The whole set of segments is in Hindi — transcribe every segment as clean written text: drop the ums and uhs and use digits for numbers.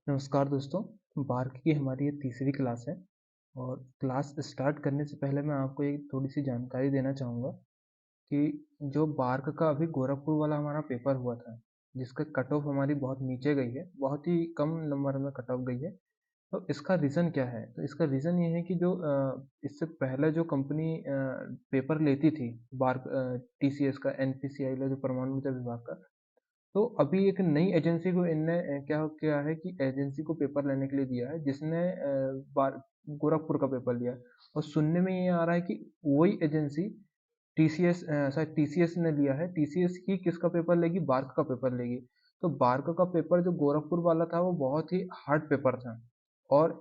नमस्कार दोस्तों, बार्क की हमारी ये तीसरी क्लास है और क्लास स्टार्ट करने से पहले मैं आपको एक थोड़ी-सी जानकारी देना चाहूँगा कि जो बार्क का अभी गोरखपुर वाला हमारा पेपर हुआ था, जिसका कट ऑफ हमारी बहुत नीचे गई है, बहुत ही कम नंबर में कट ऑफ गई है। तो इसका रीज़न क्या है? तो इसका रीज़न ये है कि जो इससे पहले जो कंपनी पेपर लेती थी बार्क टीसीएस का, एनपीसीआई जो परमाणु ऊर्जा विभाग का, तो अभी एक नई एजेंसी को इनने क्या किया है कि एजेंसी को पेपर लेने के लिए दिया है जिसने गोरखपुर का पेपर लिया है। और सुनने में ये आ रहा है कि वही एजेंसी टीसीएस शायद टीसीएस ने लिया है, टीसीएस ही किसका पेपर लेगी, बार्क का पेपर लेगी। तो बार्क का पेपर जो गोरखपुर वाला था वो बहुत ही हार्ड पेपर था और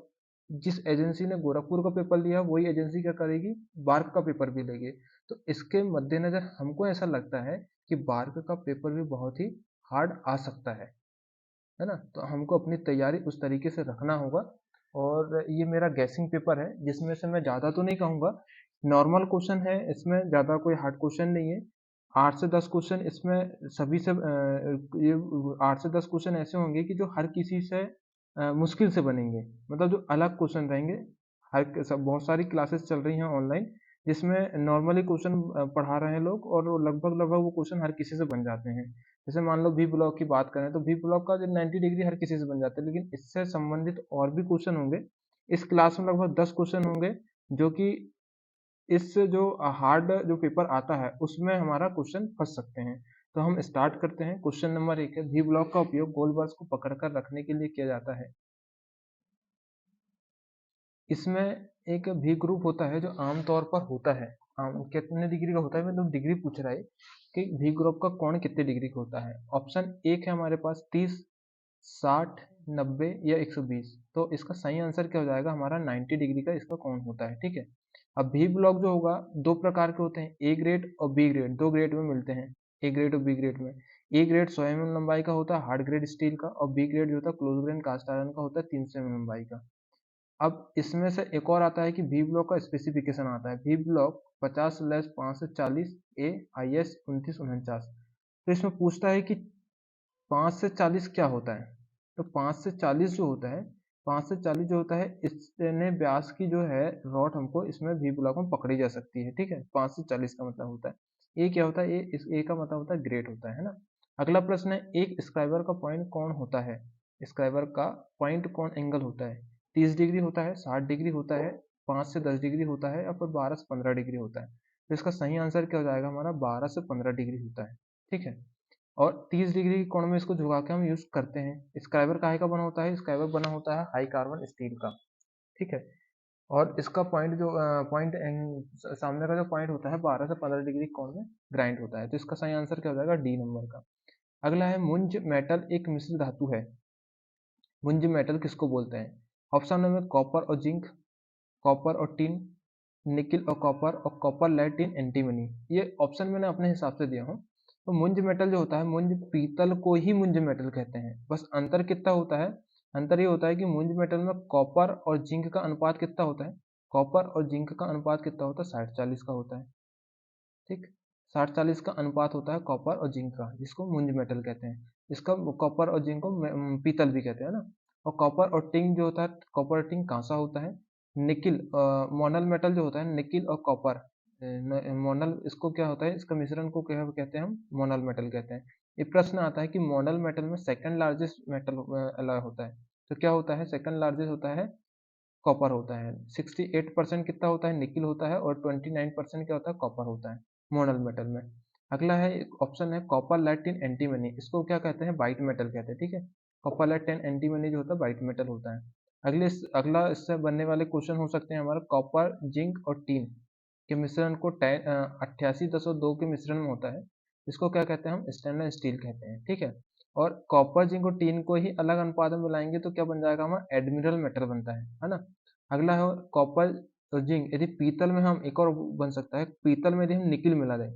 जिस एजेंसी ने गोरखपुर का पेपर लिया वही एजेंसी क्या करेगी, बार्क का पेपर भी लेगी। तो इसके मद्देनजर हमको ऐसा लगता है कि बार्क का पेपर भी बहुत ही हार्ड आ सकता है ना? तो हमको अपनी तैयारी उस तरीके से रखना होगा और ये मेरा गैसिंग पेपर है जिसमें से मैं ज़्यादा तो नहीं कहूँगा, नॉर्मल क्वेश्चन है, इसमें ज़्यादा कोई हार्ड क्वेश्चन नहीं है। 8 से 10 क्वेश्चन इसमें सभी से ये 8 से 10 क्वेश्चन ऐसे होंगे कि जो हर किसी से मुश्किल से बनेंगे, मतलब जो अलग क्वेश्चन रहेंगे। हर सब बहुत सारी क्लासेस चल रही हैं ऑनलाइन जिसमें नॉर्मली क्वेश्चन पढ़ा रहे हैं लोग और वो लगभग वो क्वेश्चन हर किसी से बन जाते हैं। जैसे मान लो वी ब्लॉक की बात करें तो वी ब्लॉक का जो 90 डिग्री हर किसी से बन जाता है, लेकिन इससे संबंधित और भी क्वेश्चन होंगे। इस क्लास में लगभग 10 क्वेश्चन होंगे जो कि इस जो हार्ड जो पेपर आता है उसमें हमारा क्वेश्चन फंस सकते हैं। तो हम स्टार्ट करते हैं। क्वेश्चन नंबर 1 है, वी ब्लॉक का उपयोग गोल बॉल्स को पकड़कर रखने के लिए किया जाता है। इसमें एक भी ग्रुप होता है जो आमतौर पर होता है। कितने डिग्री का होता है, मतलब डिग्री पूछ रहा है कि भी ग्रुप का कोण कितने डिग्री का होता है। ऑप्शन एक है हमारे पास 30, 60, 90 या 120। तो इसका सही आंसर क्या हो जाएगा, हमारा 90 डिग्री का इसका कोण होता है। ठीक है। अब भी ब्लॉक जो होगा दो प्रकार के होते हैं, ए ग्रेड और बी ग्रेड, दो ग्रेड में मिलते हैं, ए ग्रेड और बी ग्रेड में। ए ग्रेड 100 mm लंबाई का होता है हार्ड ग्रेड स्टील का, और बी ग्रेड जो होता है क्लोज ग्रेन कास्ट आयरन का होता है 300 mm लंबाई का। अब इसमें से एक और आता है कि वी ब्लॉक का स्पेसिफिकेशन आता है। V block 50/540 A I S 2949। तो इसमें पूछता है कि 5 से 40 क्या होता है। तो 5 से 40 जो होता है, 5 से 40 जो होता है इतने व्यास की जो है रॉड हमको इसमें वी ब्लॉक में पकड़ी जा सकती है। ठीक है, 5 से 40 का मतलब होता है। ए क्या होता है, ए इस ए का मतलब होता है ग्रेड होता है ना। अगला प्रश्न है, एक स्क्राइबर का पॉइंट कौन होता है। स्क्राइबर का पॉइंट कौन एंगल होता है। 30 डिग्री होता है, 60 डिग्री होता है, 5 से 10 डिग्री होता है या फिर 12 से 15 डिग्री होता है। तो इसका सही आंसर क्या हो जाएगा, हमारा 12 से 15 डिग्री होता है। ठीक है। और 30 डिग्री के कोण में इसको झुका के हम यूज करते हैं। स्क्राइबर काहे का बना होता है, स्क्राइबर बना होता है हाई कार्बन स्टील का। ठीक है। और इसका पॉइंट जो पॉइंट सामने का जो पॉइंट होता है 12 से 15 डिग्री कोण में ग्राइंड होता है। तो इसका सही आंसर क्या हो जाएगा, डी नंबर का। अगला है, मुंज मेटल एक मिश्र धातु है। मुंज मेटल किसको बोलते हैं। ऑप्शन में कॉपर और जिंक, कॉपर और टिन, निकिल और कॉपर लेड टिन एंटीमनी। ये ऑप्शन मैंने अपने हिसाब से दिया हूँ। तो मुंज मेटल जो होता है, मुंज पीतल को ही मुंज मेटल कहते हैं। बस अंतर कितना होता है, अंतर ये होता है कि मुंज मेटल में कॉपर और जिंक का अनुपात कितना होता है, कॉपर और जिंक का अनुपात कितना होता है, 60-40 का होता है। ठीक, 60-40 का अनुपात होता है कॉपर और जिंक का, जिसको मुंज मेटल कहते हैं। इसका कॉपर और जिंक को पीतल भी कहते हैं ना। और कॉपर और टिन जो होता है, कॉपर और टिन कांसा होता है। निकिल मोनल मेटल जो होता है, निकिल और कॉपर मोनल, इसको क्या होता है, इसका मिश्रण को क्या कहते हैं, हम मोनल मेटल कहते हैं। ये प्रश्न आता है कि मोनल मेटल में सेकंड लार्जेस्ट मेटल अलॉय होता है। तो क्या होता है, सेकंड लार्जेस्ट होता है कॉपर होता है। 68% कितना होता है, निकिल होता है, और 29% क्या होता है, कॉपर होता है मोनल मेटल में। अगला है, एक ऑप्शन है कॉपर लेड टिन एंटीमनी, इसको क्या कहते हैं, वाइट मेटल कहते हैं। ठीक है, कॉपर लेड टिन एंटीमनी जो होता है वाइट मेटल होता है। अगला इससे बनने वाले क्वेश्चन हो सकते हैं हमारा, कॉपर जिंक और टीन के मिश्रण को 88.2 के मिश्रण में होता है, इसको क्या कहते हैं, हम स्टेनलेस स्टील कहते हैं। ठीक है। और कॉपर जिंक और टीन को ही अलग अनुपात में मिलाएंगे तो क्या बन जाएगा, हमारा एडमिरल मेटल बनता है ना। अगला है कॉपर और जिंक, यदि पीतल में हम एक और बन सकता है, पीतल में यदि हम निकिल मिला दें,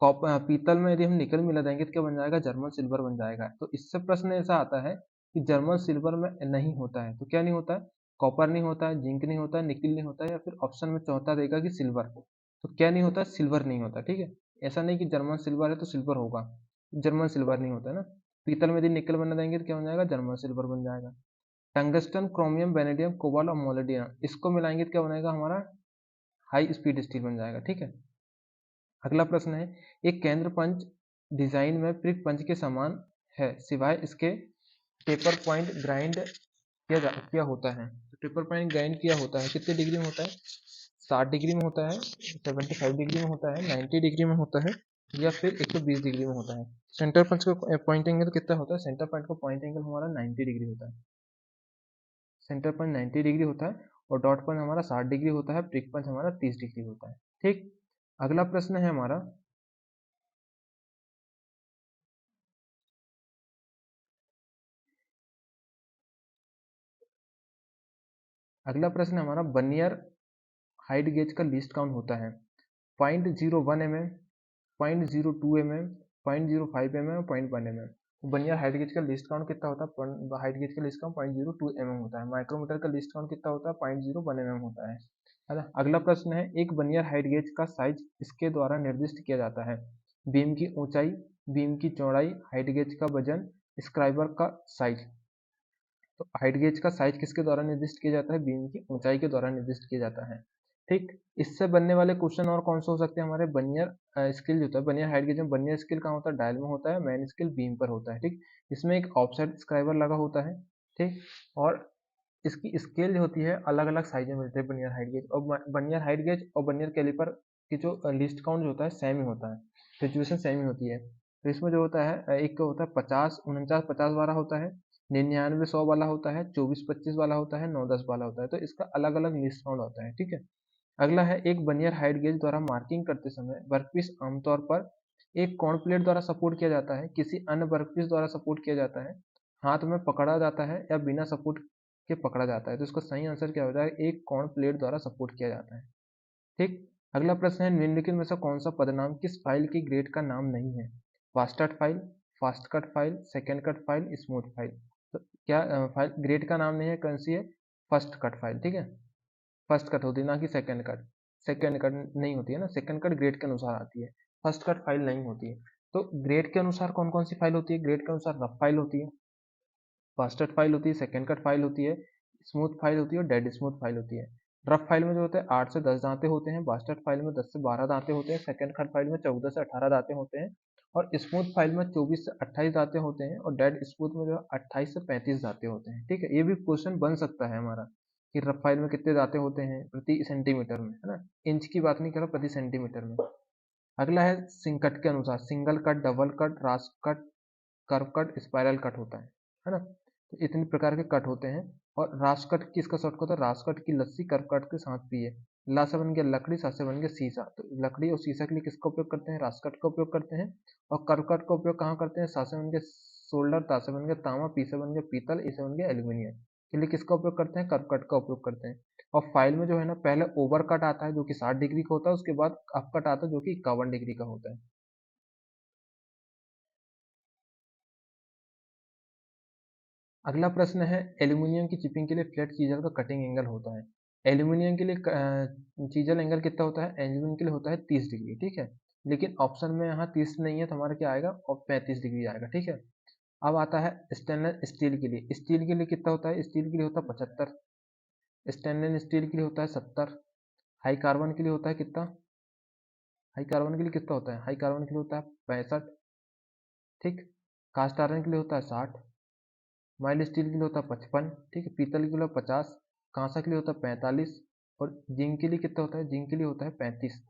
पीतल में यदि हम निकल मिला देंगे तो क्या बन जाएगा, जर्मन सिल्वर बन जाएगा। तो इससे प्रश्न ऐसा आता है कि जर्मन सिल्वर में नहीं होता है, तो क्या नहीं होता है, कॉपर नहीं होता है, जिंक नहीं होता है, निकिल नहीं होता है, या फिर ऑप्शन में चौथा देगा कि सिल्वर। तो क्या नहीं होता है, सिल्वर नहीं होता। ठीक है, ऐसा नहीं कि जर्मन सिल्वर है तो सिल्वर होगा, जर्मन सिल्वर नहीं होता है ना। पीतल में यदि निकल बना देंगे तो क्या बन जाएगा, जर्मन सिल्वर बन जाएगा। टंगस्टन, क्रोमियम, वेनेडियम, कोबाल्ट और मोलिब्डेनम, इसको मिलाएंगे तो क्या बनेगा हमारा, हाई स्पीड स्टील बन जाएगा। ठीक है, अगला प्रश्न है, एक केंद्र पंच डिजाइन में प्रिक पंच के समान है, सिवाय इसके टेपर पॉइंट ग्राइंड किया होता है। तो टेपर पॉइंट ग्राइंड किया होता है कितने डिग्री में होता है, 60 डिग्री में होता है, 75 डिग्री में होता है, 90 डिग्री में होता है, या फिर 120 डिग्री में होता है। सेंटर पंच का पॉइंट एंगल कितना होता है, सेंटर पॉइंट का पॉइंट एंगल हमारा 90 डिग्री होता है। सेंटर पंच 90 डिग्री होता है और डॉट पंच हमारा 60 डिग्री होता है, प्रिक पंच हमारा 30 डिग्री होता है। ठीक, अगला प्रश्न है हमारा, बर्नियर हाइट गेज का लीस्ट काउंट होता है 0.01 mm, 0.02 mm, 0.05 mm और 0.1 mm। बर्नियर हाइट गेज का लीस्ट काउंट कितना होता है, हाइट गेज का लीस्ट काउंट 0.02 mm होता है। माइक्रोमीटर का लीस्ट काउंट कितना होता है, 0.01 mm होता है ना। अगला प्रश्न है, एक बर्नियर हाइट गेज का साइज इसके द्वारा निर्दिष्ट किया जाता है, बीम की ऊंचाई, बीम की चौड़ाई, हाइट गेज का वजन, स्क्राइबर का साइज। तो हाइट गेज का साइज किसके द्वारा निर्दिष्ट किया जाता है, बीम की ऊंचाई के द्वारा निर्दिष्ट किया जाता है। ठीक, इससे बनने वाले क्वेश्चन और कौन से हो सकते हैं हमारे, बर्नियर स्केल जो होता है, बर्नियर हाइट गेज में बर्नियर स्केल कहाँ होता है, डायल में होता है, मेन स्केल बीम पर होता है। ठीक, इसमें एक ऑफसेट स्क्राइबर लगा होता है। ठीक, और इसकी स्केल जो होती है अलग अलग साइज में मिलते हैं बर्नियर हाइट गेज और बर्नियर हाइट गेज और बर्नियर कैलिपर की जो लिस्ट काउंट जो होता है सेम ही होता है, सिचुएशन सेम ही होती है। तो इसमें जो होता है, एक होता है 50, 49, 50 वाला होता है, 99, 100 वाला होता है, 24, 25 वाला होता है, 9, 10 वाला होता है। तो इसका अलग अलग लिस्ट काउंट होता है। ठीक है, अगला है, एक बर्नियर हाइट गेज द्वारा मार्किंग करते समय वर्कपीस आमतौर पर एक कोण प्लेट द्वारा सपोर्ट किया जाता है, किसी अन्य वर्कपीस द्वारा सपोर्ट किया जाता है, हाथ में पकड़ा जाता है या बिना सपोर्ट के पकड़ा जाता है। तो इसका सही आंसर क्या होता है, एक कोण प्लेट द्वारा सपोर्ट किया जाता है। ठीक, अगला प्रश्न है, निम्नलिखित में से कौन सा पदनाम किस फाइल की ग्रेड का नाम नहीं है, fast cut file, fast cut file, second cut file, smooth file. तो क्या फाइल ग्रेड का नाम नहीं है, कौन सी है, फर्स्ट कट फाइल। ठीक है, फर्स्ट कट होती है ना कि सेकेंड कट, सेकेंड कट नहीं होती है ना, सेकेंड कट ग्रेड के अनुसार आती है, फर्स्ट कट फाइल नहीं होती है। तो ग्रेड के अनुसार कौन कौन सी फाइल होती है, ग्रेड के अनुसार रफ फाइल होती है, फास्ट कट फाइल होती है, सेकेंड कट फाइल होती है, स्मूथ फाइल होती है और डेड स्मूथ फाइल होती है। रफ फाइल में जो होता है 8 से 10 दांते होते हैं, बास्टर्ड फाइल में 10 से 12 दांते होते हैं, सेकेंड कट फाइल में 14 से 18 दांते होते हैं और स्मूथ फाइल में 24 से 28 दांते होते हैं और डेड स्मूथ में जो है 28 से 35 दांते होते हैं। ठीक है, ये भी क्वेश्चन बन सकता है हमारा कि रफ फाइल में कितने दांते होते हैं प्रति सेंटीमीटर में, है ना, इंच की बात नहीं कर रहा, प्रति सेंटीमीटर में। अगला है, सिंकट के अनुसार सिंगल कट, डबल कट, रास cut, curve cut, spiral cut होता है ना। तो इतने प्रकार के कट होते हैं और रास कट किसका शॉर्ट होता है, रास कट की लस्सी कर्व कट के साथ भी है। ला से बन गया लकड़ी, सा से बन गया शीशा। तो लकड़ी और शीशा के लिए किसका उपयोग करते हैं, रास कट का उपयोग करते हैं। और कर्व कट का उपयोग कहाँ करते हैं, सा से बन गया सोल्डर, ता से बन गया तांबा, पी से बन गया पीतल, ई से बन गया एल्यूमिनियम के लिए किसका उपयोग करते हैं, कर्व कट का उपयोग करते हैं। और फाइल में जो है ना, पहले ओवर कट आता है जो कि 60 डिग्री का होता है, उसके बाद अप कट आता है जो कि 51 डिग्री का होता है। अगला प्रश्न है, एल्यूमिनियम की चिपिंग के लिए फ्लैट चीजल का कटिंग एंगल होता है। एल्यूमिनियम के लिए चीजल एंगल कितना होता है, एल्यूमिनियम के लिए होता है 30 डिग्री। ठीक है, लेकिन ऑप्शन में यहाँ 30 नहीं है तो हमारा क्या आएगा, और 35 डिग्री आएगा। ठीक है, अब आता है स्टेनलेस स्टील के लिए, स्टील के लिए कितना होता है, स्टील के लिए होता है 75, स्टेनलेस स्टील के लिए होता है 70, हाई कार्बन के लिए होता है कितना, हाई कार्बन के लिए कितना होता है, हाई कार्बन के लिए होता है 65। ठीक, कास्ट आयरन के लिए होता है 60, माइल्ड स्टील के लिए होता है 55। ठीक है, पीतल के लिए 50, कांसा के लिए होता है 45 और जिंक के लिए कितना होता है, जिंक के लिए होता है 35।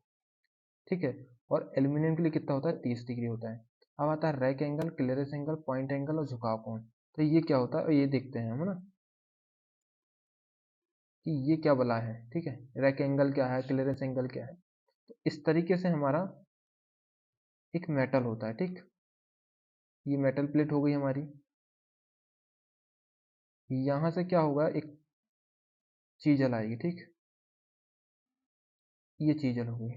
ठीक है, और एल्यूमिनियम के लिए कितना होता है, 30 डिग्री होता है। अब आता है rack angle, clearance angle, point angle और झुकाव कोण। तो ये क्या होता है, ये देखते हैं हम ना कि ये क्या बला है। ठीक है, रैक एंगल क्या है, क्लियरेंस एंगल क्या है। तो इस तरीके से हमारा एक मेटल होता है। ठीक, ये मेटल प्लेट हो गई हमारी, यहाँ से क्या होगा, एक चीज जलाएगी। ठीक, ये चीज जल होगी।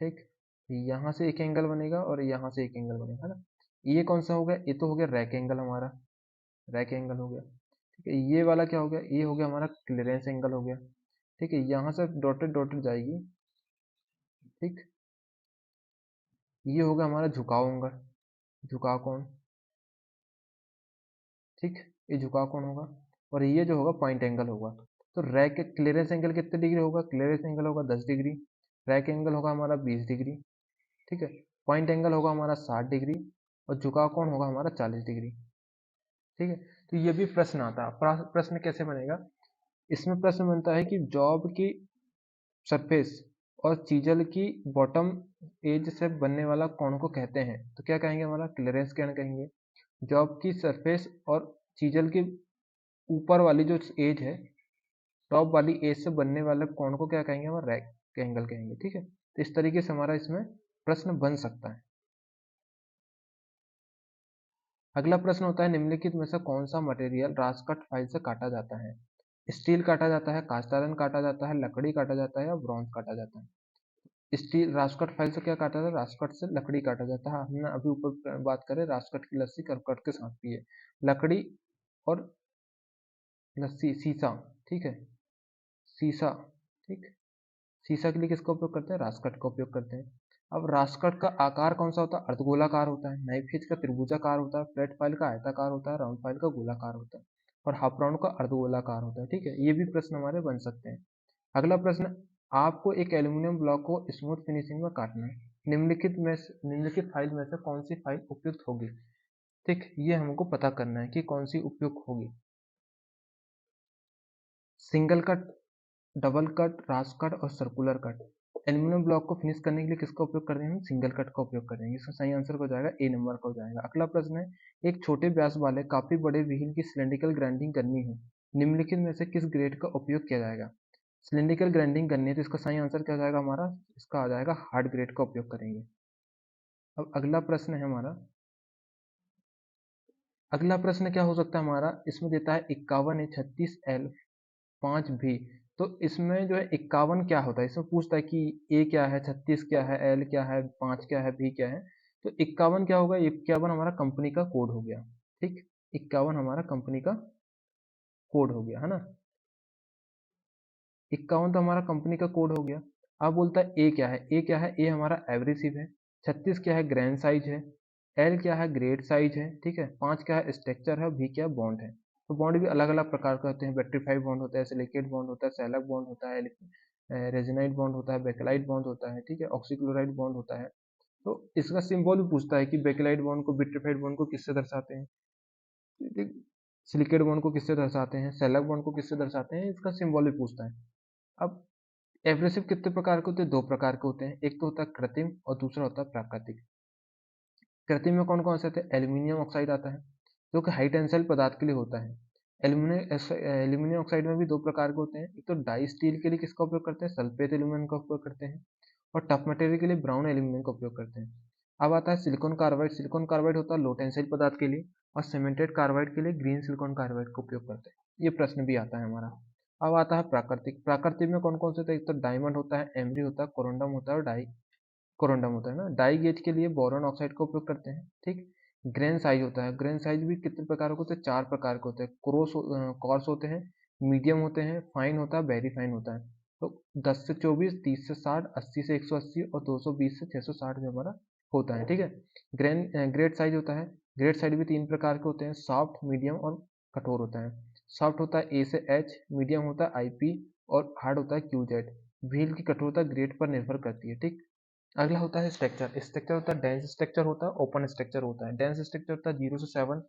ठीक, यहाँ से एक एंगल बनेगा और यहाँ से एक एंगल बनेगा, है ना। ये कौन सा हो गया, ये तो हो गया रैक एंगल हमारा, रैक एंगल हो गया। ठीक है, ये वाला क्या हो गया, ये हो गया हमारा क्लियरेंस एंगल हो गया। ठीक है, यहाँ से डॉटेड डॉटेड जाएगी। ठीक, ये हो गया हमारा झुकाव एंगल, झुकाव कोण। ठीक, ये झुकाव कोण होगा और ये जो होगा पॉइंट एंगल होगा। तो रैक क्लियरेंस एंगल कितने डिग्री होगा, क्लियरेंस एंगल होगा 10 डिग्री, रैक एंगल होगा हमारा 20 डिग्री, ठीक है, पॉइंट एंगल होगा हमारा 60 डिग्री और झुकाव कोण होगा हमारा 40 डिग्री, ठीक है। तो ये भी प्रश्न आता है। प्रश्न कैसे बनेगा, इसमें प्रश्न बनता है कि जॉब की सरफेस और चीजल की बॉटम एज से बनने वाला कोण को कहते हैं, तो क्या कहेंगे, हमारा क्लियरेंस कोण कहेंगे। जॉब की सरफेस और चीजल के ऊपर वाली जो एज है, टॉप वाली एज से बनने वाले कोण को क्या कहेंगे, हम रैक एंगल कहेंगे, ठीक है। तो इस तरीके से हमारा इसमें प्रश्न बन सकता है। अगला प्रश्न होता है निम्नलिखित में से कौन सा मटेरियल रास्कट फाइल से काटा जाता है। स्टील काटा जाता है, कास्ट आयरन काटा जाता है, लकड़ी काटा जाता है या ब्रॉन्ज काटा जाता है। स्टील रास्कट फाइल से क्या काटा जाता है, रास्कट से लकड़ी काटा जाता है। हमने अभी ऊपर बात करें रास्कट की लस्सी करकट के साथ पी है, लकड़ी और लस्सी सीसा, ठीक है, सीसा, ठीक, सीसा के लिए किसका उपयोग करते हैं, रास्कट का उपयोग करते हैं। अब रास्कट का आकार कौन सा होता है, अर्धगोलाकार होता है, नाइफ एज का त्रिभुजाकार होता है, फ्लैट फाइल का आयताकार होता है, राउंड फाइल का गोलाकार होता है और हाफ राउंड का अर्धगोलाकार होता है, ठीक है। ये भी प्रश्न हमारे बन सकते हैं। अगला प्रश्न, आपको एक एल्यूमिनियम ब्लॉक को स्मूथ फिनिशिंग में काटना है, निम्नलिखित फाइल में से कौन सी फाइल उपयुक्त होगी, ठीक, ये हमको पता करना है कि कौन सी उपयुक्त होगी। सिंगल कट, डबल कट, रास कट और सर्कुलर कट। एल्यूमिनियम ब्लॉक को फिनिश करने के लिए किसका उपयोग कर रहे हैं हम, सिंगल कट का उपयोग कर रहे हैं। इसका सही आंसर हो जाएगा ए नंबर का हो जाएगा। अगला प्रश्न है, एक छोटे व्यास वाले काफी बड़े व्हील की सिलेंड्रिकल ग्राइंडिंग करनी है, निम्नलिखित में से किस ग्रेड का उपयोग किया जाएगा। सिलेंड्रिकल ग्राइंडिंग करनी है तो इसका सही आंसर क्या हो जाएगा हमारा, इसका आ जाएगा हार्ड ग्रेड का उपयोग करेंगे। अब अगला प्रश्न है हमारा, अगला प्रश्न क्या हो सकता है हमारा, इसमें देता है 51A36L 5 भी। तो इसमें जो है 51 क्या होता है, इसमें पूछता है कि ए क्या है, 36 क्या है, एल क्या है, 5 क्या है, बी क्या है। तो 51 क्या होगा, 51 हमारा कंपनी का कोड हो गया, ठीक, 51 हमारा कंपनी का कोड हो गया है ना, 51 तो हमारा कंपनी का कोड हो गया। अब बोलता है ए क्या है, ए क्या है, ए हमारा एवरेसिव है, 36 क्या है, ग्रैंड साइज है, एल क्या है, ग्रेड साइज है, ठीक है, 5 क्या है, स्ट्रक्चर है, बी क्या है, बॉन्ड है। तो बॉन्ड भी अलग अलग प्रकार के होते हैं, बैट्रीफाइड बॉन्ड होता है, सिलिकेट बॉन्ड होता है, सैलक बॉन्ड होता है, रेजिनाइट बॉन्ड होता है, बेकेलाइट बॉन्ड होता है, ठीक है, ऑक्सीक्लोराइड बॉन्ड होता है। तो इसका सिंबल भी पूछता है कि बेकेलाइट बॉन्ड को, विट्रीफाइड बॉन्ड को किससे दर्शाते हैं, सिलिकेट बॉन्ड को किससे दर्शाते हैं, सैलक बॉन्ड को किससे दर्शाते हैं, इसका सिंबल भी पूछता है। अब एब्रेसिव कितने प्रकार के होते हैं, दो प्रकार के होते हैं, एक तो होता है कृत्रिम और दूसरा होता है प्राकृतिक। कृत्रिम में कौन कौन से होते हैं, एल्यूमिनियम ऑक्साइड आता है जो कि हाई टेंसाइल पदार्थ के लिए होता है। एल्यूमिनियम ऑक्साइड में भी दो प्रकार के होते हैं, एक तो डाई स्टील के लिए किसका उपयोग करते हैं, सल्फेट एल्यूमिनियम का उपयोग करते हैं, और टफ मटेरियल के लिए ब्राउन एल्यूमिनियम का उपयोग करते हैं। अब आता है सिलिकॉन कार्बाइड, सिलिकॉन कार्बाइड होता है लो टेंसाइल पदार्थ के लिए, और सीमेंटेड कार्बाइड के लिए ग्रीन सिलिकॉन कार्बाइड का उपयोग करते हैं। ये प्रश्न भी आता है हमारा। अब आता है प्राकृतिक, प्राकृतिक में कौन कौन से होते हैं, एक तो डायमंड होता है, एमरी होता है, कोरोंडम होता है और डाई कोरोंडम होता है ना। डाई गेज के लिए बोरॉन ऑक्साइड का उपयोग करते हैं, ठीक। ग्रेन साइज होता है, ग्रेन साइज भी कितने प्रकार के होते हैं, चार प्रकार के होते हैं, कॉर्स होते हैं, मीडियम होते हैं, फाइन होता है, वेरी फाइन होता है। तो 10 से 24, 30 से 60, 80 से 180 और 220 से 660 में हमारा होता है, ठीक है। ग्रेड साइज होता है, ग्रेड साइज भी तीन प्रकार के होते हैं, सॉफ्ट, मीडियम और कठोर होता है। सॉफ्ट होता है ए से एच, मीडियम होता है आईपी और हार्ड होता है क्यूजेड। व्हील की कठोरता ग्रेड पर निर्भर करती है, ठीक। अगला होता है स्ट्रक्चर, स्ट्रक्चर होता है डेंस स्ट्रक्चर होता है, ओपन स्ट्रक्चर होता है। डेंस स्ट्रक्चर होता है 0 से 7,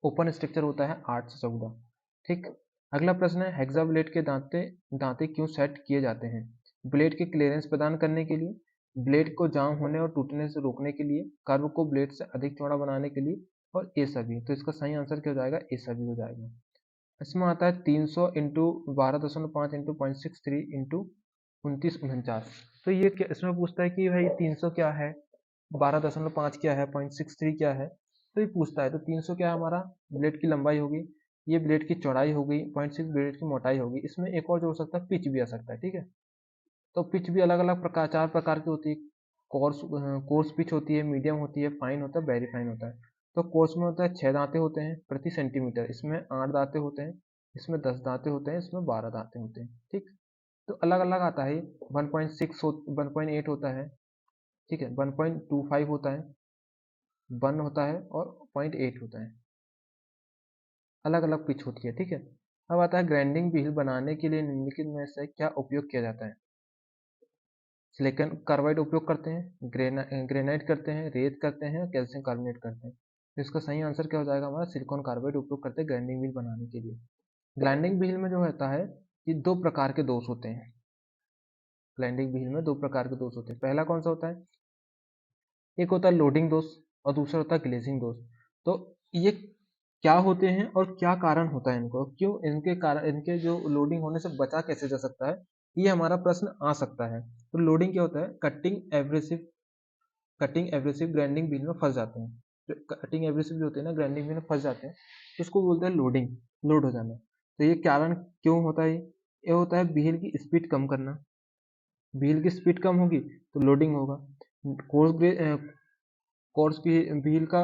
ओपन स्ट्रक्चर होता है 8 से 14, ठीक। अगला प्रश्न है हेक्सा ब्लेड के दांते दांते क्यों सेट किए जाते हैं, ब्लेड के क्लियरेंस प्रदान करने के लिए, ब्लेड को जाम होने और टूटने से रोकने के लिए, कर्व को ब्लेड से अधिक चौड़ा बनाने के लिए, और ये सभी। तो इसका सही आंसर क्या हो जाएगा, ये सभी हो जाएगा। इसमें आता है 300 इंटू 12.5 इंटू 0.63 इंटू 2949। तो ये क्या इसमें पूछता है कि भाई 300 क्या है, 12.5 क्या है, 0.63 क्या है। तो ये पूछता है, तो 300 क्या है हमारा, ब्लेड की लंबाई होगी, ये ब्लेड की चौड़ाई हो गई, 0.6 ब्लेड की मोटाई होगी। इसमें एक और जोड़ सकता है, पिच भी आ सकता है, ठीक है। तो पिच भी अलग अलग प्रकार, चार प्रकार की होती है। कोर्स पिच होती है, मीडियम होती है, फाइन होता है, वेरी फाइन होता है। तो कोर्स में होता है 6 दांते होते हैं प्रति सेंटीमीटर, इसमें 8 दांते होते हैं, इसमें 10 दांते होते हैं, इसमें 12 दांते होते हैं, ठीक। तो अलग अलग आता है, 1.6 1.8 होता है, ठीक है, 1.25 होता है, 1 होता है और 0.8 होता है। अलग अलग पिच होती है, ठीक है। अब आता है ग्राइंडिंग व्हील बनाने के लिए निम्नलिखित में से क्या उपयोग किया जाता है। सिलिकॉन कार्बाइड उपयोग करते हैं, ग्रेनाइट करते हैं, रेत करते हैं, कैल्शियम कार्बोनेट करते हैं। तो इसका सही आंसर क्या हो जाएगा हमारा, सिलिकॉन कार्बाइड उपयोग करते हैं ग्राइंडिंग व्हील बनाने के लिए। ग्राइंडिंग व्हील में जो होता है कि दो प्रकार के दोष होते हैं। ग्राइंडिंग व्हील में दो प्रकार के दोष होते हैं। पहला कौन सा होता है, एक होता है लोडिंग दोष और दूसरा होता है ग्लेजिंग दोष। तो ये क्या होते हैं और क्या कारण होता है इनको, क्यों इनके कारण, इनके जो लोडिंग होने से बचा कैसे जा सकता है, ये हमारा प्रश्न आ सकता है। तो लोडिंग क्या होता है, कटिंग एब्रेसिव ग्राइंडिंग व्हील में फंस जाते हैं। जो कटिंग एब्रेसिव जो होते हैं ना, ग्राइंडिंग व्हील में फंस जाते हैं, तो इसको बोलते हैं लोडिंग, लोड हो जाना। तो ये कारण क्यों होता है, ये होता है व्हील की स्पीड कम करना। व्हील की स्पीड कम होगी तो लोडिंग होगा। कोर्स कोर्स की व्हील का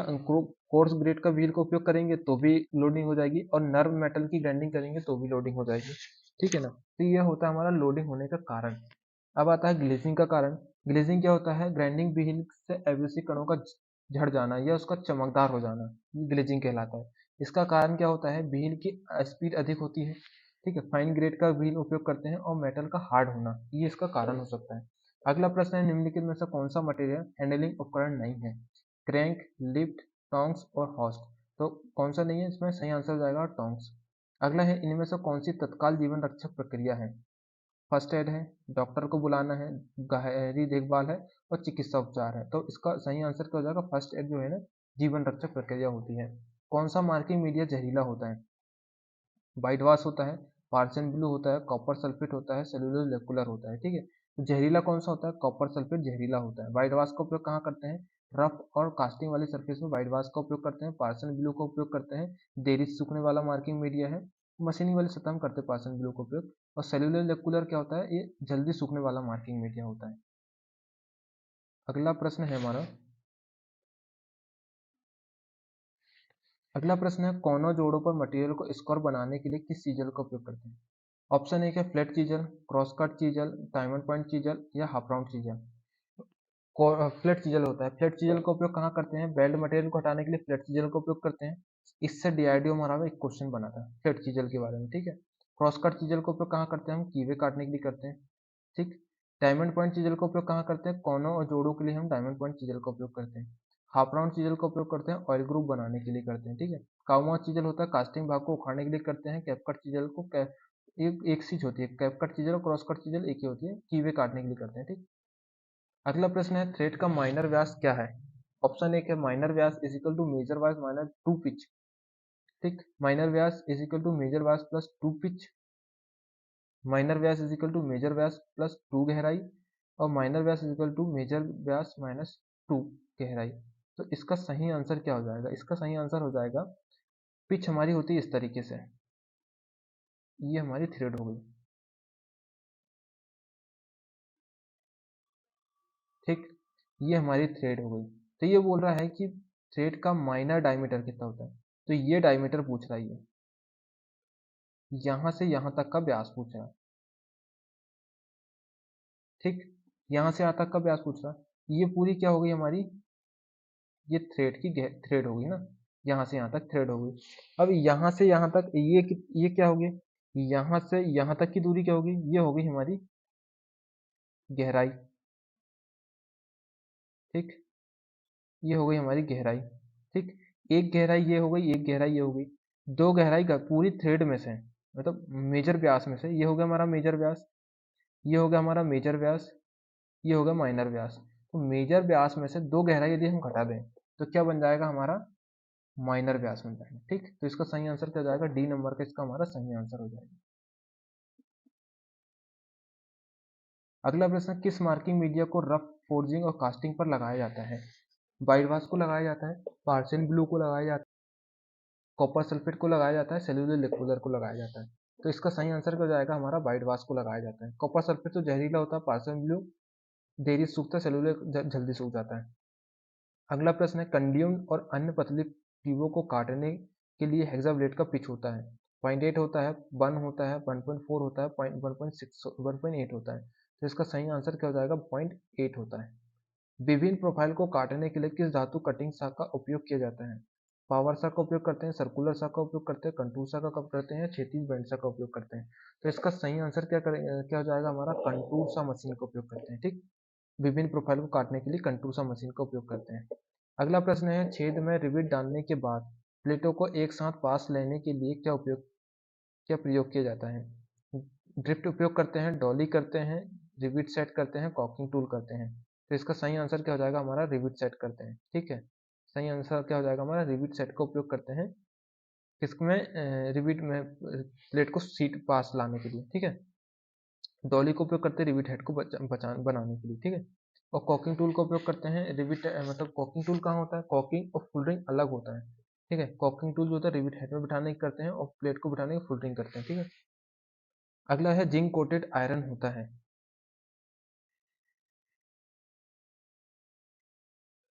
कोर्स ग्रेड का व्हील का उपयोग करेंगे तो भी लोडिंग हो जाएगी, और नर्व मेटल की ग्राइंडिंग करेंगे तो भी लोडिंग हो जाएगी, ठीक है ना। तो ये होता है हमारा लोडिंग होने का कारण। अब आता है ग्लेजिंग का कारण। ग्लेजिंग क्या होता है, ग्राइंडिंग व्हील से एब्रेसिव कणों का झड़ जाना या उसका चमकदार हो जाना, ग्लेजिंग कहलाता है। इसका कारण क्या होता है, व्हील की स्पीड अधिक होती है, ठीक है, फाइन ग्रेड का व्हील उपयोग करते हैं, और मेटल का हार्ड होना, ये इसका कारण हो सकता है। अगला प्रश्न है, निम्नलिखित में से कौन सा मटेरियल हैंडलिंग उपकरण नहीं है। क्रैंक, लिफ्ट, टोंग्स और हॉस्ट। तो कौन सा नहीं है, इसमें सही आंसर हो जाएगा टोंग्स। अगला है, इनमें से कौन सी तत्काल जीवन रक्षक प्रक्रिया है। फर्स्ट एड है, डॉक्टर को बुलाना है, गहरी देखभाल है, और चिकित्सा उपचार है। तो इसका सही आंसर क्या हो जाएगा, फर्स्ट एड जो है ना, जीवन रक्षक प्रक्रिया होती है। कौन सा मार्किंग मीडिया जहरीला होता है। व्हाइट वाश होता है, पार्सन ब्लू होता है, कॉपर सल्फेट होता है, सेलुलोज लेकुलर होता है, ठीक है। तो जहरीला कौन सा होता है, कॉपर सल्फेट जहरीला होता है। व्हाइट वाश का उपयोग कहाँ करते हैं, रफ और कास्टिंग वाली सरफेस में व्हाइट वाश का उपयोग करते हैं। पार्सन ब्लू का उपयोग करते हैं, देरी से सूखने वाला मार्किंग मीडिया है। मशीनिंग वाली सतह में करते हैं पार्सन ब्लू का उपयोग। और सेलुलर लेकुलर क्या होता है, ये जल्दी सूखने वाला मार्किंग मीडिया होता है। अगला प्रश्न है हमारा, अगला प्रश्न है, कोनों जोड़ों पर मटेरियल को स्कोर बनाने के लिए किस चीजल का उपयोग करते हैं। ऑप्शन एक है flat chisel, cross cut chisel, diamond point chisel, या half round chisel. Flat chisel होता है। फ्लैट चीजल का उपयोग कहाँ करते हैं, वेल्ड मटेरियल को हटाने के लिए फ्लैट चीजल का उपयोग करते हैं। इससे डीआरडीओ हमारा में एक क्वेश्चन बना था फ्लैट चीजल के बारे में, ठीक है। क्रॉस कट चीजल का उपयोग कहाँ करते हैं, हम कीवे काटने के लिए करते हैं, ठीक। डायमंड पॉइंट चीजल का उपयोग कहाँ करते हैं, कोनों और जोड़ों के लिए हम डायमंड पॉइंट चीजल का उपयोग करते हैं। हाफ राउंड चीजल का उपयोग करते हैं, ऑयल ग्रुप बनाने के लिए करते हैं, ठीक है। काउमाउथ चीजल होता है, कास्टिंग भाग को उखाड़ने के लिए करते हैं। कैपकट चीजल को एक चीज होती है, कैपकट चीजल और क्रॉस कट चीजल एक ही होती है, कीवे काटने के लिए करते हैं, ठीक। अगला प्रश्न है, थ्रेड का माइनर व्यास क्या है। ऑप्शन एक है, माइनर व्यास इज इक्वल टू मेजर व्यास माइनस टू पिच, ठीक। माइनर व्यास इज इक्वल टू मेजर व्यास प्लस टू पिच, माइनर व्यास इज इक्वल टू मेजर व्यास प्लस टू गहराई, और माइनर व्यास इज इक्वल टू मेजर व्यास माइनस टू गहराई। तो इसका सही आंसर क्या हो जाएगा, इसका सही आंसर हो जाएगा, पिच हमारी होती है इस तरीके से, ये हमारी थ्रेड हो गई, ठीक। ये हमारी थ्रेड हो गई। तो ये बोल रहा है कि थ्रेड का माइनर डायमीटर कितना होता है, तो ये डायमीटर पूछ रहा है, ये यहाँ से यहाँ तक का व्यास पूछ रहा है, ठीक। यहाँ से यहाँ तक का व्यास पूछ रहा है, ये पूरी क्या हो गई हमारी, ये थ्रेड की थ्रेड हो गई ना, यहाँ से यहाँ तक थ्रेड हो गई। अब यहाँ से यहाँ तक ये क्या हो गया, यहाँ से यहाँ तक की दूरी क्या होगी, ये हो गई हमारी गहराई, ठीक। ये हो गई हमारी गहराई, ठीक। एक गहराई ये हो गई, एक गहराई ये हो गई, दो गहराई का पूरी थ्रेड में से, मतलब मेजर व्यास में से, ये हो गया हमारा मेजर व्यास, ये हो गया हमारा मेजर व्यास, ये हो गया माइनर व्यास। तो मेजर व्यास में से दो गहराई यदि हम घटा दें तो क्या बन जाएगा हमारा, माइनर व्यास बन जाएगा, ठीक। तो इसका सही आंसर क्या हो जाएगा, डी नंबर का इसका हमारा सही आंसर हो जाएगा। अगला प्रश्न, किस मार्किंग मीडिया को रफ फोर्जिंग और कास्टिंग पर लगाया जाता है। व्हाइट वाश को लगाया जाता है, पार्सियन ब्लू को लगाया जाता है, कॉपर सल्फेट को लगाया जाता है, सेल्यूलर लिक्विलर को लगाया जाता है। तो इसका सही आंसर क्या हो जाएगा हमारा, व्हाइट वाश को लगाया जाता है। कॉपर सल्फेट तो जहरीला होता है, पार्सियन ब्लू देरी से सूखता है, सेल्यूलर जल्दी सूख जाता है। अगला प्रश्न है, कंड्यूम और अन्य पतली ट्यूबों को काटने के लिए हेक्साब्लेड का पिच होता है, 0.8 होता है, 1 होता है, 1.4 होता है, 1.6 1.8 होता है। तो इसका सही आंसर क्या हो जाएगा, 0.8 होता है। विभिन्न प्रोफाइल को काटने के लिए किस धातु कटिंग साग का उपयोग किया जाता है। पावर सा का उपयोग करते हैं, सर्कुलर सा का उपयोग करते हैं, कंटूर सा का करते हैं, क्षैतिज बैंड सा का उपयोग करते हैं। तो इसका सही आंसर क्या हो जाएगा हमारा, कंटूर सा मशीन का उपयोग करते हैं। ठीक, विभिन्न प्रोफाइल को काटने के लिए कंटूर सा मशीन का उपयोग करते हैं। अगला प्रश्न है, छेद में रिवेट डालने के बाद प्लेटों को एक साथ पास लेने के लिए क्या प्रयोग किया जाता है। ड्रिफ्ट उपयोग करते हैं, डॉली करते हैं, रिवेट सेट करते हैं, कॉकिंग टूल करते हैं। तो इसका सही आंसर क्या हो जाएगा हमारा, रिवेट सेट करते हैं। ठीक है, सही आंसर क्या हो जाएगा हमारा, रिवेट सेट का उपयोग करते हैं किसमें, रिवेट में प्लेट को सीट पास लाने के लिए। ठीक है, डॉली का उपयोग करते हैं रिवेट हेड को बनाने के लिए। ठीक है, और कॉकिंग टूल का उपयोग करते हैं रिवेट, मतलब कॉकिंग टूल कहाँ होता है, कॉकिंग और फुलरिंग अलग होता है। ठीक है, कॉकिंग टूल जो होता है रिवेट हेड में बिठाने की करते हैं और प्लेट को बिठाने की फुलरिंग करते हैं। ठीक है, अगला है जिंक कोटेड आयरन होता है।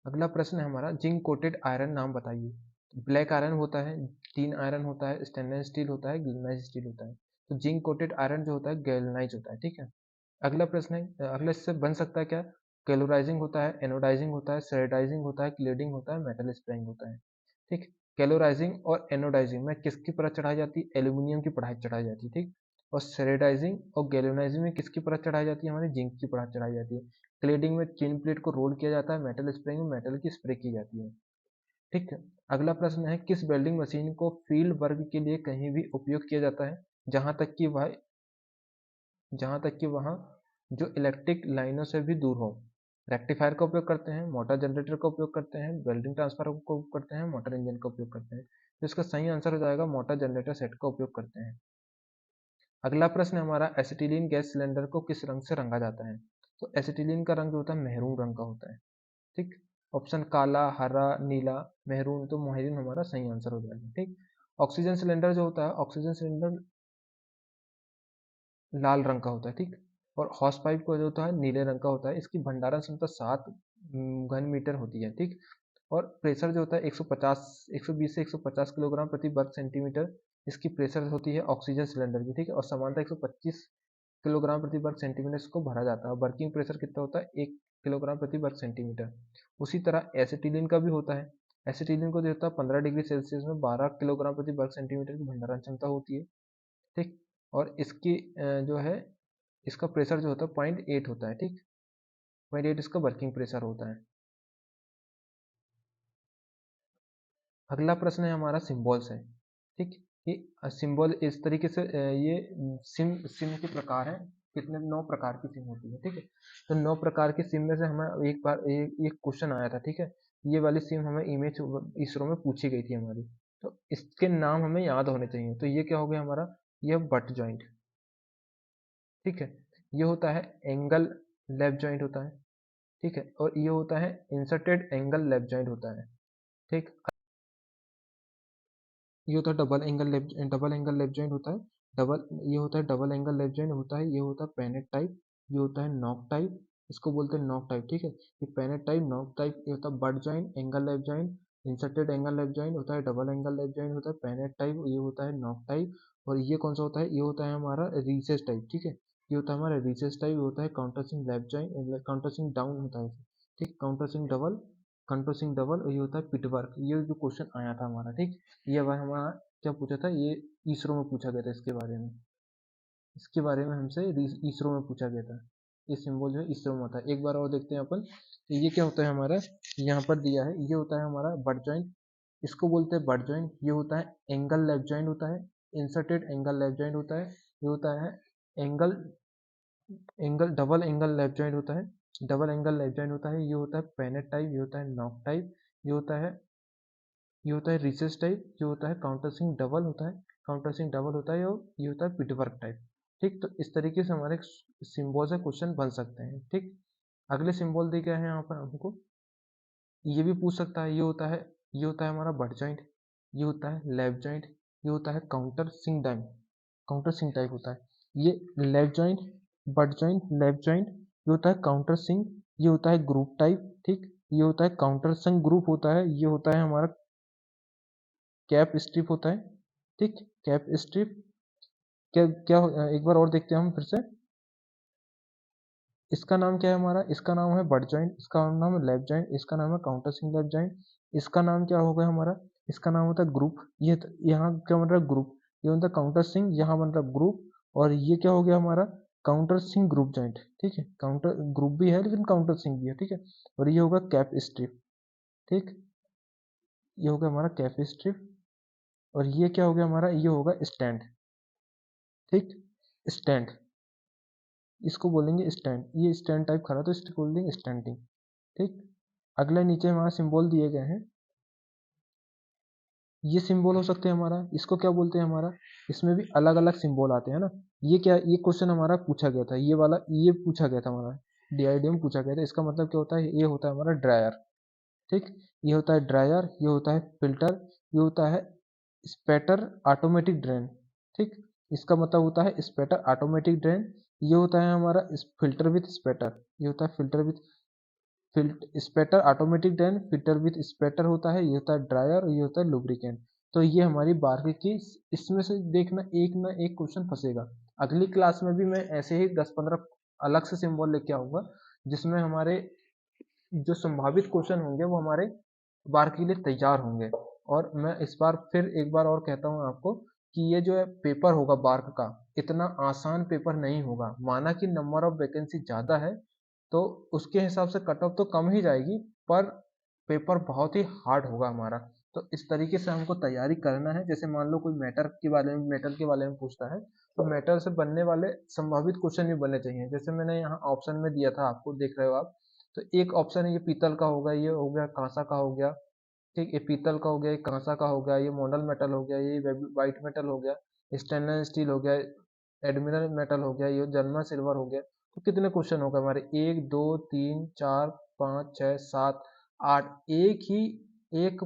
अगला प्रश्न है हमारा, जिंक कोटेड आयरन नाम बताइए। ब्लैक आयरन होता है, टीन आयरन होता है, स्टेनलेस स्टील होता है, गैल्वेनाइज स्टील होता है। तो जिंक कोटेड आयरन जो होता है गैल्वेनाइज होता है। ठीक है, अगला प्रश्न है, अगला इससे बन सकता है क्या, कैलोराइजिंग होता है, एनोडाइजिंग होता है, सेरेडाइजिंग होता है, क्लेडिंग होता है, मेटल स्प्रेइंग होता है। ठीक, कैलोराइजिंग और एनोडाइजिंग में किसकी परत चढ़ाई जाती है, एल्यूमिनियम की परत चढ़ाई जाती है। ठीक, और सेरेडाइजिंग और गैल्वेनाइजिंग में किसकी परत चढ़ाई जाती है, हमारी जिंक की परत चढ़ाई जाती है। क्लेडिंग में चिन प्लेट को रोल किया जाता है, मेटल स्प्रेइंग में मेटल की स्प्रे की जाती है। ठीक है, अगला प्रश्न है, किस वेल्डिंग मशीन को फील्ड वर्क के लिए कहीं भी उपयोग किया जाता है जहां तक कि वह जो इलेक्ट्रिक लाइनों से भी दूर हो। रेक्टिफायर का उपयोग करते हैं, मोटर जनरेटर का उपयोग करते हैं, वेल्डिंग ट्रांसफार्मर का उपयोग करते हैं, मोटर इंजन का उपयोग करते हैं। तो इसका सही आंसर हो जाएगा मोटर जनरेटर सेट का उपयोग करते हैं। अगला प्रश्न हमारा, एसिटिलीन गैस सिलेंडर को किस रंग से रंगा जाता है। तो एसिटिलीन का रंग जो होता है मेहरून रंग का होता है। ठीक, ऑप्शन काला, हरा, नीला, मेहरून, तो मेहरून हमारा सही आंसर हो जाएगा। ठीक, ऑक्सीजन सिलेंडर जो होता है, ऑक्सीजन सिलेंडर लाल रंग का होता है। ठीक, और हॉस पाइप को जो होता है नीले रंग का होता है। इसकी भंडारण क्षमता 7 घन मीटर होती है। ठीक, और प्रेशर जो होता है 120 से 150 किलोग्राम प्रति वर्ग सेंटीमीटर इसकी प्रेशर होती है ऑक्सीजन सिलेंडर की। ठीक है, और समानता 125 किलोग्राम प्रति वर्ग सेंटीमीटर इसको भरा जाता है। वर्किंग प्रेशर कितना होता है, 1 किलोग्राम प्रति वर्ग सेंटीमीटर। उसी तरह एसिटिलीन का भी होता है। एसिटिलीन को जो होता है 15 डिग्री सेल्सियस में 12 किलोग्राम प्रति वर्ग सेंटीमीटर की भंडारण क्षमता होती है। ठीक, और इसकी जो है इसका प्रेशर जो होता है 0.8 होता है। ठीक, 0.8 इसका वर्किंग प्रेशर होता है। अगला प्रश्न है हमारा सिम्बॉल्स है। ठीक, ये सिंबल इस तरीके से ये सिम सिम के प्रकार है। कितने, 9 प्रकार की सिम होती है। ठीक है, तो 9 प्रकार की सिम में से हमें एक बार एक क्वेश्चन आया था। ठीक है, ये वाली सिम हमें इमेज इसरो में पूछी गई थी हमारी। तो इसके नाम हमें याद होने चाहिए। तो ये क्या हो गया हमारा, ये बट जॉइंट। ठीक है, ये होता है एंगल लेफ्ट जॉइंट होता है। ठीक है, और ये होता है इंसर्टेड एंगल लेफ्ट जॉइंट होता है। ठीक, ये होता है डबल एंगल लेफ्ट जॉइंट होता है। डबल ये होता है डबल एंगल लेफ्ट जॉइंट होता है। ये होता है पेनेट टाइप, ये होता है नॉक टाइप, इसको बोलते हैं नॉक टाइप। ठीक है, ये पेनेट टाइप, नॉक टाइप, ये होता है butt joint, angle left joint, inserted angle left joint होता है, डबल एंगल लेफ्ट जॉइंट होता है, पेनेट टाइप, ये होता है नॉक टाइप। और ये कौन सा होता है, ये होता है हमारा रिसेस टाइप। ठीक है, ये होता है हमारा रिसेस टाइप, ये होता है काउंटरसिंग लेफ्ट जॉइंट, काउंटरसिंग डाउन होता है। ठीक, काउंटरसिंग डबल, और ये होता है पिटवर्क। ये जो क्वेश्चन आया था हमारा। ठीक, ये बार हमारा क्या पूछा था, ये इसरो में पूछा गया था। इसके बारे में हमसे इसरो में पूछा गया था। ये सिंबल जो है इसरो में होता है। एक बार और देखते हैं अपन। तो ये क्या होता है हमारा, यहाँ पर दिया है, ये होता है हमारा बट जॉइंट, इसको बोलते हैं बट जॉइंट। ये होता है एंगल लेफ्ट जॉइंट होता है, इंसर्टेड एंगल लेफ्ट जॉइंट होता है। ये होता है angle angle double angle left joint होता है, डबल एंगल लेफ्ट जॉइंट होता है। ये होता है पेनेट टाइप, ये होता है नॉक टाइप, ये होता है ये होता है रिसेस टाइप, जो होता है काउंटरसिंग डबल होता है, काउंटरसिंग डबल होता है, और ये होता है पिटवर्क टाइप। ठीक, तो इस तरीके से हमारे सिंबल से क्वेश्चन बन सकते हैं। ठीक, अगले सिंबल दिए गए हैं यहाँ पर हमको, ये भी पूछ सकता है। ये होता है हमारा बट जॉइंट, ये होता है लेफ्ट जॉइंट, ये होता है काउंटर सिंग टाइप होता है। ये left joint, butt joint, left joint, ये होता है काउंटर सिंग, ये होता है ग्रुप टाइप। ठीक, ये होता है काउंटर सिंग ग्रुप होता है। ये होता है हमारा कैप स्ट्रिप होता है। ठीक, कैप स्ट्रिप, क्या क्या एक बार और देखते हैं हम फिर से। इसका नाम क्या है हमारा, इसका नाम है बट जॉइंट, इसका नाम है लेफ्ट जॉइंट, इसका नाम है काउंटर सिंग लेफ्ट जॉइंट, इसका नाम क्या होगा हमारा, इसका नाम होता है ग्रुप। ये यहाँ क्या बन रहा है, ग्रुप। ये बनता है काउंटर सिंक, यहाँ बन रहा है ग्रुप। और ये क्या हो गया हमारा, काउंटर सिंक ग्रुप जॉइंट। ठीक है, काउंटर ग्रुप भी है लेकिन काउंटर सिंक भी है। ठीक है, और ये होगा कैप स्ट्रिप। ठीक, ये हो गया हमारा कैप स्ट्रिप। और ये क्या हो गया हमारा, ये होगा स्टैंड। ठीक, स्टैंड, इसको बोलेंगे स्टैंड। ये स्टैंड टाइप खड़ा तो इसको बोल देंगे स्टैंडिंग। ठीक, अगला नीचे हमारा सिंबल दिए गए हैं। ये सिंबल हो सकते हैं हमारा, इसको क्या बोलते हैं हमारा, इसमें भी अलग अलग सिंबल आते हैं ना। ये क्या, ये क्वेश्चन हमारा पूछा गया था, ये वाला ये पूछा गया था हमारा, डीआईडी में पूछा गया था। इसका मतलब क्या होता है, ये होता है हमारा ड्रायर। ठीक, ये होता है ड्रायर, ये होता है फिल्टर, ये होता है स्पेटर ऑटोमेटिक ड्रेन। ठीक, इसका मतलब होता है स्पेटर ऑटोमेटिक ड्रेन। ये होता है हमारा फिल्टर विथ स्पेटर, ये होता है filter with separator automatic drain. Filter with separator होता है, ये होता है ड्रायर, और ये होता है लुब्रिकेंट। तो ये हमारी बारहवीं की, इसमें से देखना एक ना एक क्वेश्चन फंसेगा। अगली क्लास में भी मैं ऐसे ही 10-15 अलग से सिंबल लेके आऊंगा, जिसमें हमारे जो संभावित क्वेश्चन होंगे वो हमारे बार के लिए तैयार होंगे। और मैं इस बार फिर एक बार और कहता हूँ आपको कि ये जो है पेपर होगा बार्क का, इतना आसान पेपर नहीं होगा। माना कि नंबर ऑफ वैकेंसी ज़्यादा है तो उसके हिसाब से कट ऑफ तो कम ही जाएगी, पर पेपर बहुत ही हार्ड होगा हमारा। तो इस तरीके से हमको तैयारी करना है। जैसे मान लो कोई मैटर के बारे में पूछता है, तो मैटर से बनने वाले संभावित क्वेश्चन भी बनने चाहिए। जैसे मैंने यहाँ ऑप्शन में दिया था, आपको देख रहे हो आप, तो एक ऑप्शन है ये पीतल का होगा, ये हो गया कांसा का हो गया। ठीक, ये पीतल का हो गया, ये कांसा का हो गया, ये मॉडल मेटल हो गया, ये वाइट मेटल हो गया, स्टेनलेस स्टील हो गया, एडमिरल मेटल हो गया, ये जर्मन सिल्वर हो गया। तो कितने क्वेश्चन हो गए हमारे, 1 2 3 4 5 6 7 8, एक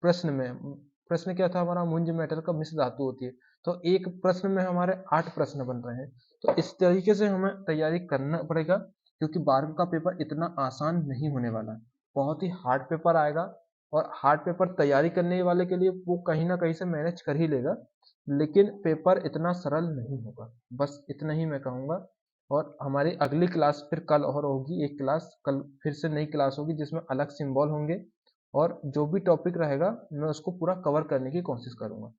प्रश्न में। प्रश्न क्या था हमारा, मुंज मेटल का मिश्र धातु होती है। तो एक प्रश्न में हमारे 8 प्रश्न बन रहे हैं। तो इस तरीके से हमें तैयारी करना पड़ेगा, क्योंकि 12वीं का पेपर इतना आसान नहीं होने वाला, बहुत ही हार्ड पेपर आएगा। और हार्ड पेपर तैयारी करने वाले के लिए वो कहीं ना कहीं से मैनेज कर ही लेगा, लेकिन पेपर इतना सरल नहीं होगा। बस इतना ही मैं कहूँगा। और हमारी अगली क्लास फिर कल और होगी, एक क्लास कल फिर से नई क्लास होगी, जिसमें अलग सिंबल होंगे। और जो भी टॉपिक रहेगा मैं उसको पूरा कवर करने की कोशिश करूँगा।